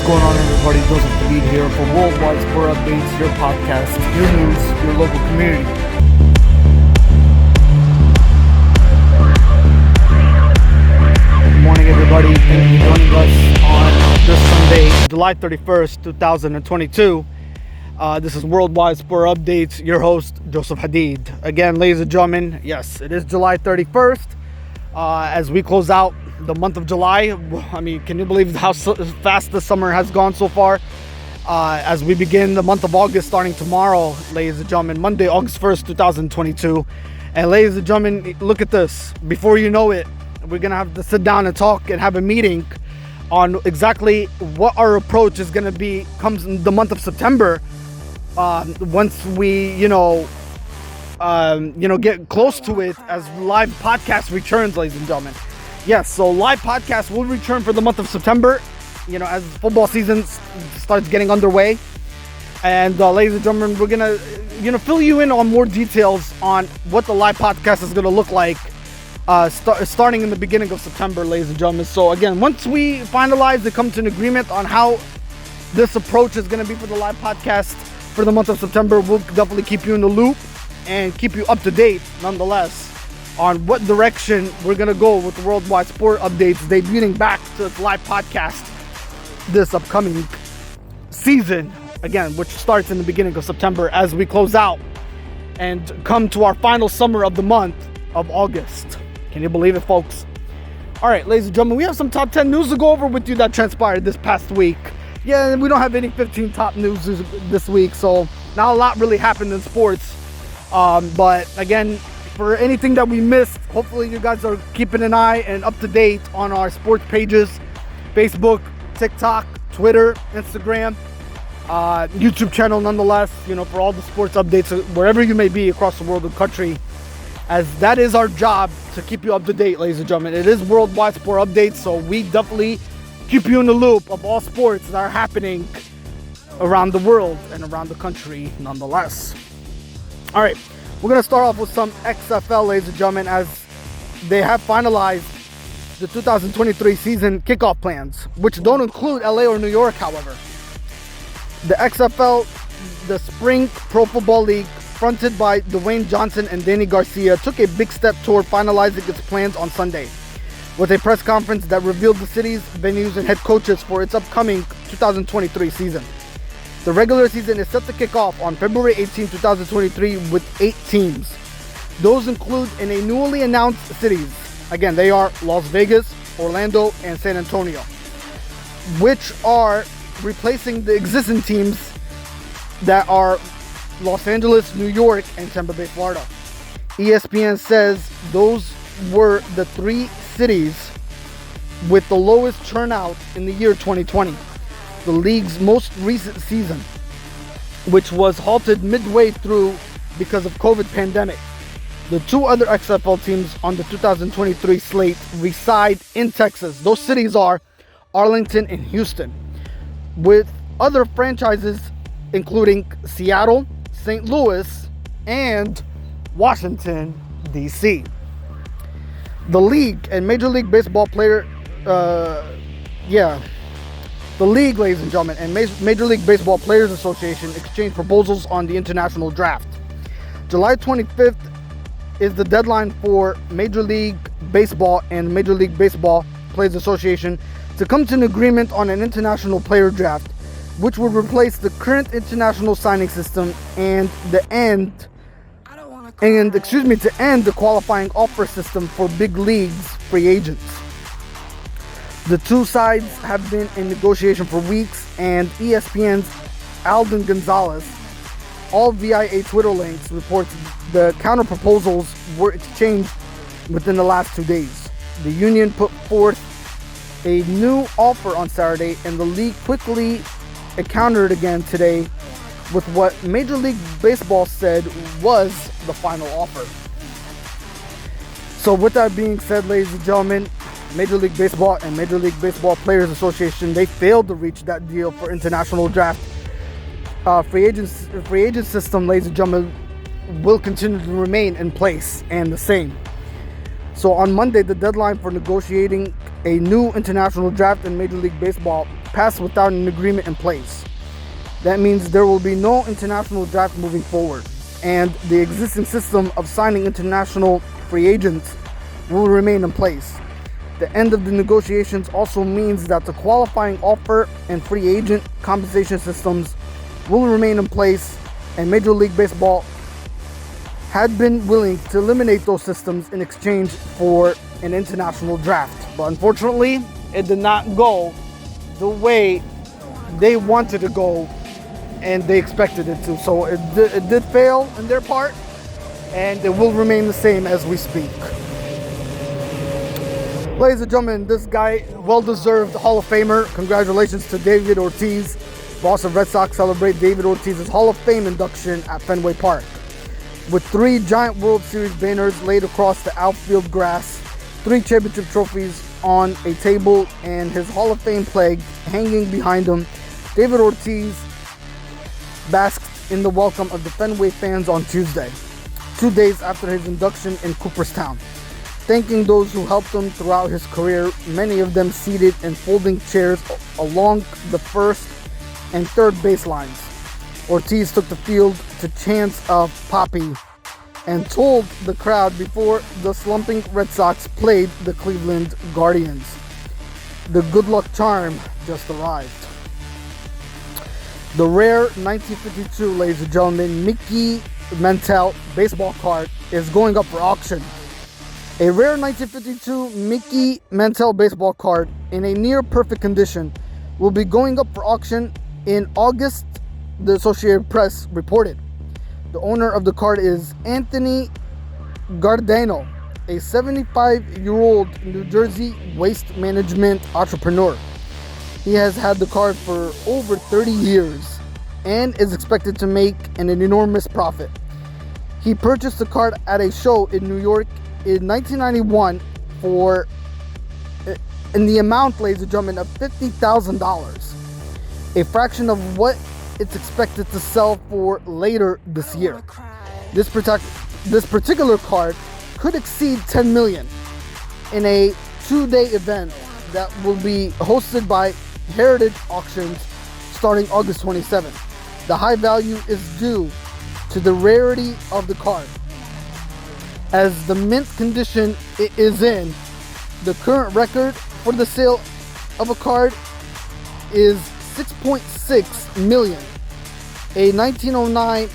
going on, everybody? Joseph Hadid here for Worldwide Sport Updates, your podcast, your news, your local community. Good morning, everybody. Thank you for joining us on this Sunday, July 31st, 2022. This is Worldwide Sport Updates, your host, Joseph Hadid. Again, ladies and gentlemen, yes, it is July 31st. As we close out the month of July, I mean, can you believe how fast the summer has gone so far? As we begin the month of August, starting tomorrow, ladies and gentlemen, Monday, August 1st, 2022. And ladies and gentlemen, look at this. Before you know it, we're going to have to sit down and talk and have a meeting on exactly what our approach is going to be comes in the month of September. Once we, get close to it, as live podcast returns, ladies and gentlemen. Yes, so live podcast will return for the month of September, as football season starts getting underway. And ladies and gentlemen, we're gonna, fill you in on more details on what the live podcast is gonna look like, starting in the beginning of September, ladies and gentlemen. So again, once we finalize and come to an agreement on how this approach is gonna be for the live podcast for the month of September, we'll definitely keep you in the loop and keep you up to date nonetheless on what direction we're going to go with the Worldwide Sport Updates, debuting back to the live podcast this upcoming season, again, which starts in the beginning of September as we close out and come to our final summer of the month of August. Can you believe it, folks? All right, ladies and gentlemen, we have some top 10 news to go over with you that transpired this past week. Yeah, we don't have any 15 top news this week, so not a lot really happened in sports. But again, for anything that we missed, hopefully you guys are keeping an eye and up to date on our sports pages, Facebook, TikTok, Twitter, Instagram, YouTube channel nonetheless, for all the sports updates wherever you may be across the world and country, as that is our job to keep you up to date, ladies and gentlemen. It is Worldwide Sport Updates, so we definitely keep you in the loop of all sports that are happening around the world and around the country nonetheless. All right, we're going to start off with some XFL, ladies and gentlemen, as they have finalized the 2023 season kickoff plans, which don't include LA or New York, however. The XFL, the Spring Pro Football League, fronted by Dwayne Johnson and Danny Garcia, took a big step toward finalizing its plans on Sunday, with a press conference that revealed the city's venues and head coaches for its upcoming 2023 season. The regular season is set to kick off on February 18, 2023 with 8 teams. Those include in a newly announced cities. Again, they are Las Vegas, Orlando, and San Antonio, which are replacing the existing teams that are Los Angeles, New York, and Tampa Bay, Florida. ESPN says those were the 3 cities with the lowest turnout in the year 2020. The league's most recent season, which was halted midway through because of COVID pandemic. The 2 other XFL teams on the 2023 slate reside in Texas. Those cities are Arlington and Houston, with other franchises including Seattle, St. Louis, and Washington, D.C. The league and Major League Baseball The league, ladies and gentlemen, and Major League Baseball Players Association exchanged proposals on the international draft. July 25th is the deadline for Major League Baseball and Major League Baseball Players Association to come to an agreement on an international player draft, which would replace the current international signing system and to end the qualifying offer system for big leagues free agents. The 2 sides have been in negotiation for weeks, and ESPN's Alden Gonzalez, all VIA Twitter links, reports the counter proposals were exchanged within the last 2 days. The union put forth a new offer on Saturday, and the league quickly countered again today with what Major League Baseball said was the final offer. So with that being said, ladies and gentlemen, Major League Baseball and Major League Baseball Players Association, they failed to reach that deal for international draft. Free agent system, ladies and gentlemen, will continue to remain in place and the same. So on Monday, the deadline for negotiating a new international draft in Major League Baseball passed without an agreement in place. That means there will be no international draft moving forward, and the existing system of signing international free agents will remain in place. The end of the negotiations also means that the qualifying offer and free agent compensation systems will remain in place, and Major League Baseball had been willing to eliminate those systems in exchange for an international draft. But unfortunately, it did not go the way they wanted to go and they expected it to. So it did fail in their part, and it will remain the same as we speak. Ladies and gentlemen, this guy, well-deserved Hall of Famer. Congratulations to David Ortiz. Boston Red Sox celebrate David Ortiz's Hall of Fame induction at Fenway Park with 3 giant World Series banners laid across the outfield grass, 3 championship trophies on a table, and his Hall of Fame flag hanging behind him. David Ortiz basked in the welcome of the Fenway fans on Tuesday, 2 days after his induction in Cooperstown, thanking those who helped him throughout his career, many of them seated in folding chairs along the first and third baselines. Ortiz took the field to chants of Poppy and told the crowd before the slumping Red Sox played the Cleveland Guardians. The good luck charm just arrived. The rare 1952, ladies and gentlemen, Mickey Mantle baseball card is going up for auction. A rare 1952 Mickey Mantle baseball card in a near perfect condition will be going up for auction in August, the Associated Press reported. The owner of the card is Anthony Gardano, a 75-year-old New Jersey waste management entrepreneur. He has had the card for over 30 years and is expected to make an enormous profit. He purchased the card at a show in New York in 1991 for, in the amount, ladies and gentlemen, of $50,000, a fraction of what it's expected to sell for later this year. This particular card could exceed $10 million in a 2-day event that will be hosted by Heritage Auctions starting August 27th. The high value is due to the rarity of the card. As the mint condition it is in, the current record for the sale of a card is $6.6 million. A 1909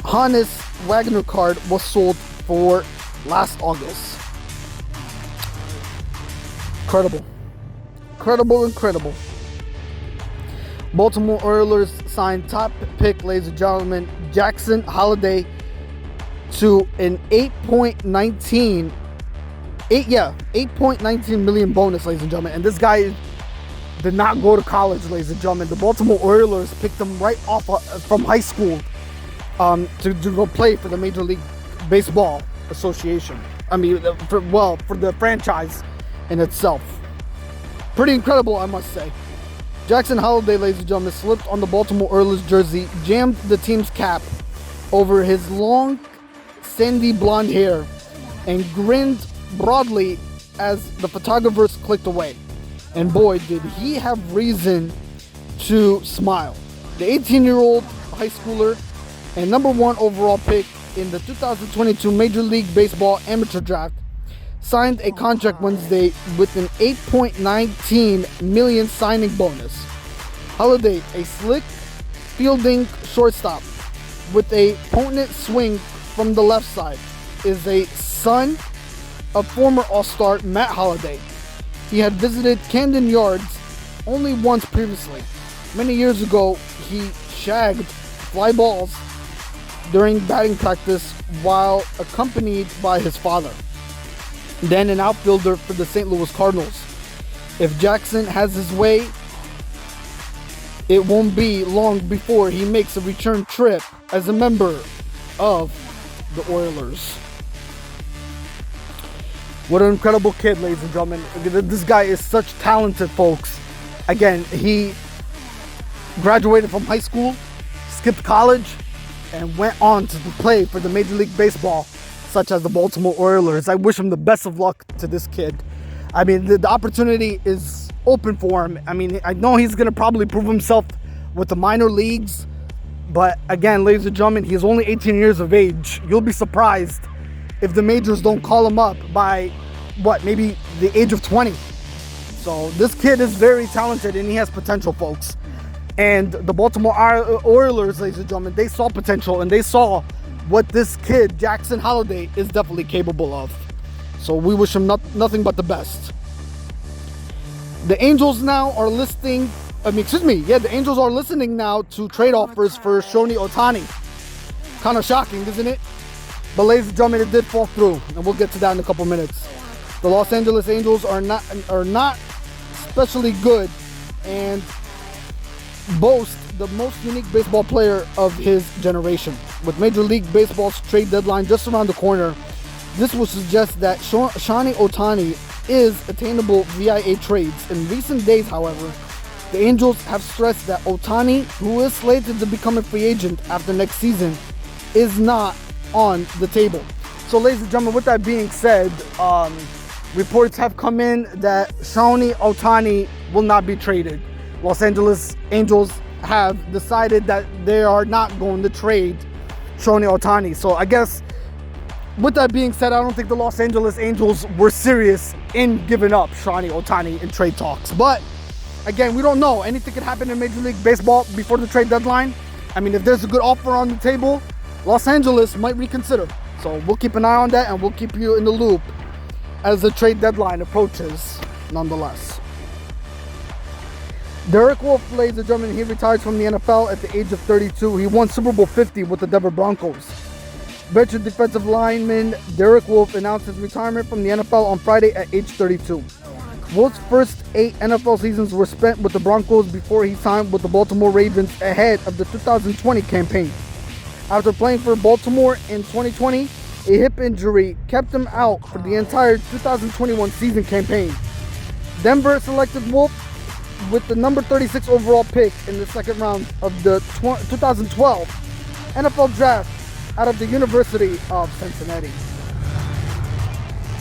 Hannes Wagner card was sold for last August. Incredible. Baltimore Oilers signed top pick, ladies and gentlemen, Jackson Holliday to an $8.19 million bonus, ladies and gentlemen. And this guy did not go to college, ladies and gentlemen. The Baltimore Oilers picked him right off from high school to go play for the Major League Baseball Association. I mean, for the franchise in itself. Pretty incredible, I must say. Jackson Holliday, ladies and gentlemen, slipped on the Baltimore Oilers jersey, jammed the team's cap over his long, sandy blonde hair, and grinned broadly as the photographers clicked away. And boy, did he have reason to smile. The 18-year-old high schooler and number 1 overall pick in the 2022 Major League Baseball Amateur Draft signed a contract Wednesday with an $8.19 million signing bonus. Holliday, a slick fielding shortstop with a potent swing from the left side, is a son of former All-Star Matt Holliday. He had visited Camden Yards only once previously. Many years ago, he shagged fly balls during batting practice while accompanied by his father, then an outfielder for the St. Louis Cardinals. If Jackson has his way, it won't be long before he makes a return trip as a member of the Oilers. What an incredible kid, ladies and gentlemen. This guy is such talented, folks. Again, he graduated from high school, skipped college, and went on to play for the Major League Baseball, such as the Baltimore Oilers. I wish him the best of luck to this kid. I mean, the opportunity is open for him. I mean, I know he's going to probably prove himself with the minor leagues. But again, ladies and gentlemen, he's only 18 years of age. You'll be surprised if the majors don't call him up by, maybe the age of 20. So this kid is very talented and he has potential, folks. And the Baltimore Oilers, ladies and gentlemen, they saw potential and they saw what this kid, Jackson Holliday, is definitely capable of. So we wish him nothing but the best. The Angels now are the Angels are listening now to trade offers for Shohei Ohtani. Kind of shocking, isn't it? But ladies and gentlemen, it did fall through, and we'll get to that in a couple minutes. The Los Angeles Angels are not especially good and boast the most unique baseball player of his generation. With Major League Baseball's trade deadline just around the corner, this would suggest that Shohei Ohtani is attainable via trades. In recent days, however, the Angels have stressed that Ohtani, who is slated to become a free agent after next season, is not on the table. So, ladies and gentlemen, with that being said, reports have come in that Shohei Ohtani will not be traded. Los Angeles Angels have decided that they are not going to trade Shohei Ohtani. So I guess with that being said, I don't think the Los Angeles Angels were serious in giving up Shohei Ohtani in trade talks. But again, we don't know. Anything could happen in Major League Baseball before the trade deadline. I mean, if there's a good offer on the table, Los Angeles might reconsider. So we'll keep an eye on that and we'll keep you in the loop as the trade deadline approaches, nonetheless. Derek Wolfe, ladies and gentlemen, he retired from the NFL at the age of 32. He won Super Bowl 50 with the Denver Broncos. Veteran defensive lineman Derek Wolfe announced his retirement from the NFL on Friday at age 32. Wolfe's first 8 NFL seasons were spent with the Broncos before he signed with the Baltimore Ravens ahead of the 2020 campaign. After playing for Baltimore in 2020, a hip injury kept him out for the entire 2021 season campaign. Denver selected Wolfe with the number 36 overall pick in the second round of the 2012 NFL Draft out of the University of Cincinnati.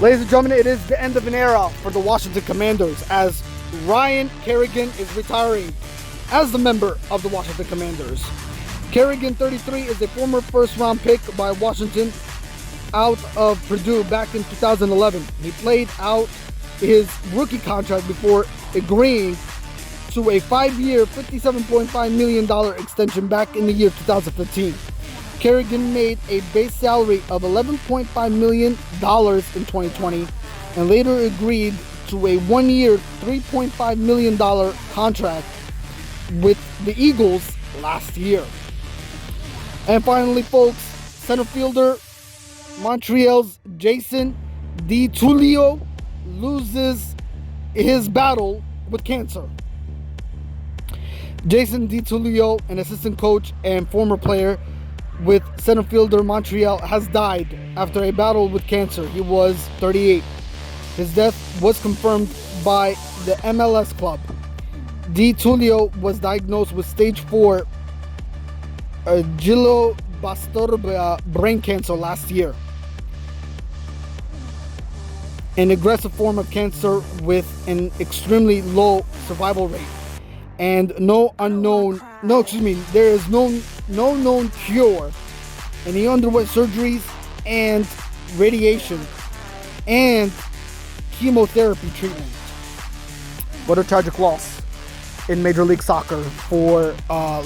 Ladies and gentlemen, it is the end of an era for the Washington Commanders as Ryan Kerrigan is retiring as the member of the Washington Commanders. Kerrigan, 33, is a former first-round pick by Washington out of Purdue back in 2011. He played out his rookie contract before agreeing to a 5-year, $57.5 million extension back in the year 2015. Kerrigan made a base salary of $11.5 million in 2020 and later agreed to a 1-year, $3.5 million contract with the Eagles last year. And finally, folks, center fielder Montreal's Jason Tullio loses his battle with cancer. Jason Tullio, an assistant coach and former player with center fielder Montreal, has died after a battle with cancer. He was 38. His death was confirmed by the MLS club. Tullio was diagnosed with stage 4 glioblastoma brain cancer last year, an aggressive form of cancer with an extremely low survival rate. And there is no known cure. And he underwent surgeries and radiation and chemotherapy treatment. What a tragic loss in Major League Soccer for,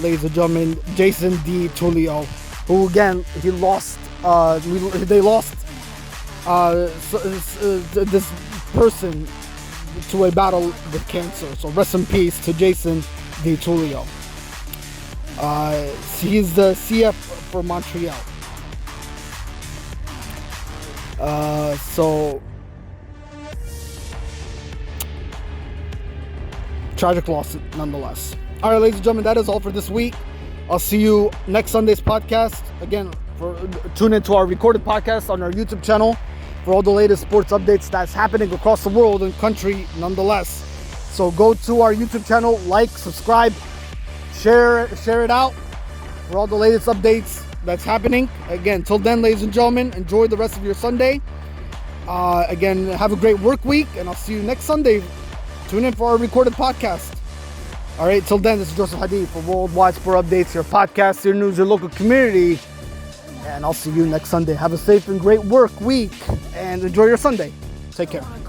ladies and gentlemen, Jason Tullio, who again, they lost this person to a battle with cancer. So rest in peace to Jason Tullio. He's the CF for Montreal. So tragic loss nonetheless. All right, ladies and gentlemen, that is all for this week. I'll see you next Sunday's podcast. Again, tune into our recorded podcast on our YouTube channel for all the latest sports updates that's happening across the world and country nonetheless. So go to our YouTube channel, like, subscribe, share it out for all the latest updates that's happening. Again, till then, ladies and gentlemen, enjoy the rest of your Sunday. Again, have a great work week, and I'll see you next Sunday tune in for our recorded podcast. All right, till then, this is Joseph Hadid for Worldwide Sport Updates, your podcast, your news, your local community. And I'll see you next Sunday. Have a safe and great work week and enjoy your Sunday. Take care.